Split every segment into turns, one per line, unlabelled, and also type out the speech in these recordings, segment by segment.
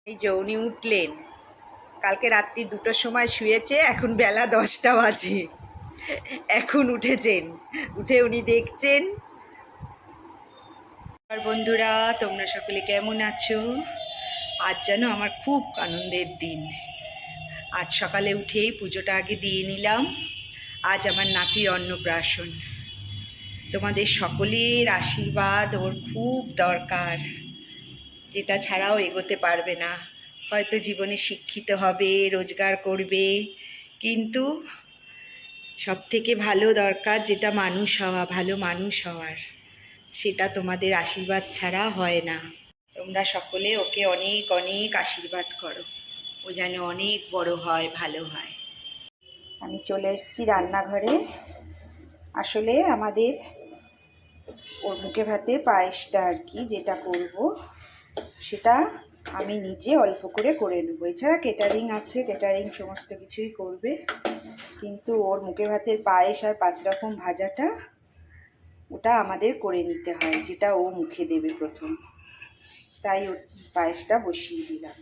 এই যে উনি উঠলেন, কালকে রাত্রি 2টোর সময় শুয়েছে, এখন বেলা 10টা বাজে, এখন উঠেছেন। উঠে উনি দেখছেন। আর বন্ধুরা, তোমরা সকলে কেমন আছো? আজ যেন আমার খুব আনন্দের দিন। আজ সকালে উঠেই পুজোটা আগে দিয়ে নিলাম। আজ আমার নাতির অন্নপ্রাশন। তোমাদের সকলের আশীর্বাদ ওর খুব দরকার, যেটা ছাড়াও এগোতে পারবে না। হয়তো জীবনে শিক্ষিত হবে, রোজগার করবে, কিন্তু সব থেকে ভালো দরকার যেটা মানুষ হওয়া, ভালো মানুষ হওয়ার, সেটা তোমাদের আশীর্বাদ ছাড়া হয় না। তোমরা সকলে ওকে অনেক অনেক আশীর্বাদ করো, ও যেন অনেক বড় হয়, ভালো হয়। আমি চলে এসেছি রান্নাঘরে। আসলে আমাদের ওর মুখে ভাতে পায়েসটা আর কি যেটা করব, সেটা আমি নিজে অল্প করে নেবো। এছাড়া কেটারিং আছে, কেটারিং সমস্ত কিছুই করবে, কিন্তু ওর মুখে ভাতের পায়েস আর 5 রকম ভাজাটা ওটা আমাদের করে নিতে হয়, যেটা ও মুখে দেবে প্রথম। তাই ওর পায়েসটা বসিয়ে দিলাম।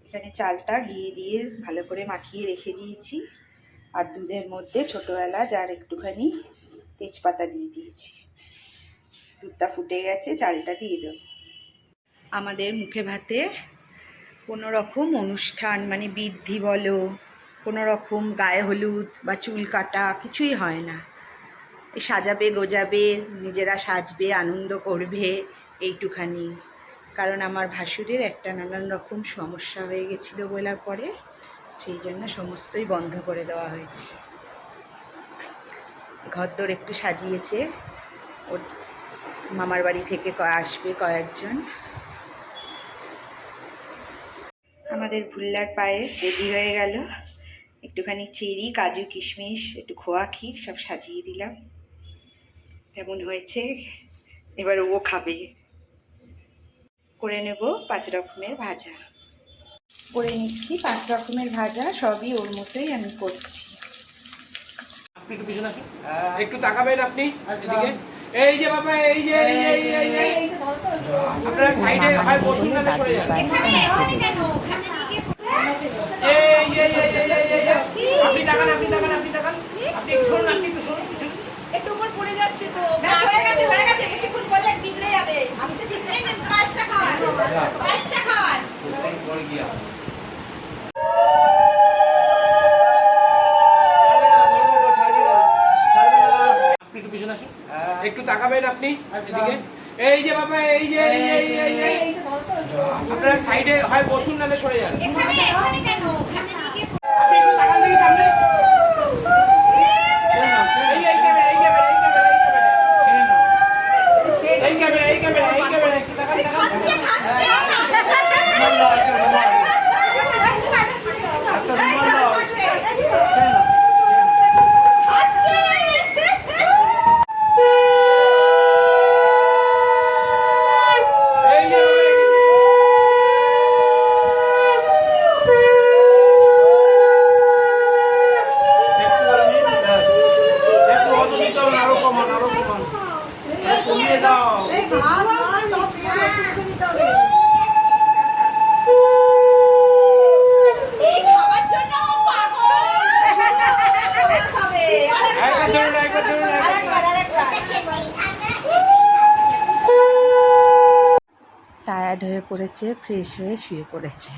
এখানে চালটা ঘি দিয়ে ভালো করে মাখিয়ে রেখে দিয়েছি, আর দুধের মধ্যে ছোটো এলাচ আর একটুখানি তেজপাতা দিয়ে দিয়েছি। দুধটা ফুটে গেছে, চালটা দিয়ে দেবো। আমাদের মুখে ভাতে কোনো রকম অনুষ্ঠান মানে বৃদ্ধি বলো, কোনো রকম গায়ে হলুদ বা চুল কাটা কিছুই হয় না। সাজাবে গোজাবে, নিজেরা সাজবে, আনন্দ করবে, এইটুখানি। কারণ আমার ভাসুরের একটা নানান রকম সমস্যা হয়ে গেছিলো বলার পরে সেই জন্য সমস্তই বন্ধ করে দেওয়া হয়েছে। ঘরদোর একটু সাজিয়েছে, ওর মামার বাড়ি থেকে আসবে কয়েকজন। আমাদের ভুল্লার পায়েস রেডি হয়ে গেল। একটুখানি চেরি, কাজু, কিশমিশ, একটু খোয়া ক্ষীর সব সাজিয়ে দিলাম। কেমন হয়েছে এবার ও খাবে। করে নেব 5 রকমের ভাজা, করে নিচ্ছি 5 রকমের ভাজা, সবই ওর মতোই আমি করছি।
আপনি একটু পিছনে আসুন, একটু তাকাবেন আপনি এদিকে। এই যে বাবা, এই যে আপনারা সাইডে হয় বসুন, না সরে যান। আপনি তাকান, আপনি তাকান, আপনি তাকান, আপনি একটু শুনুন, আপনি একটু শুনুন, একটু উপর পড়ে যাচ্ছে তো।
হয়ে গেছে, বেশিক্ষণ করলে বিগড়ে যাবে। আমি তো চিন্তাই নেই, পাঁচটা খাওয়ার
পড়ে গিয়া একটু তাকাবেন আপনি এদিকে। এই যে বাবা, এই যে আপনারা সাইডে হয় বসুন, না সরে যান। আপনি একটু তাকান দেখি সামনে। এই ক্যামেরা একটু তাকান।
টায়ার্ড হয়ে পড়েছে, ফ্রেশ হয়ে শুয়ে পড়েছে।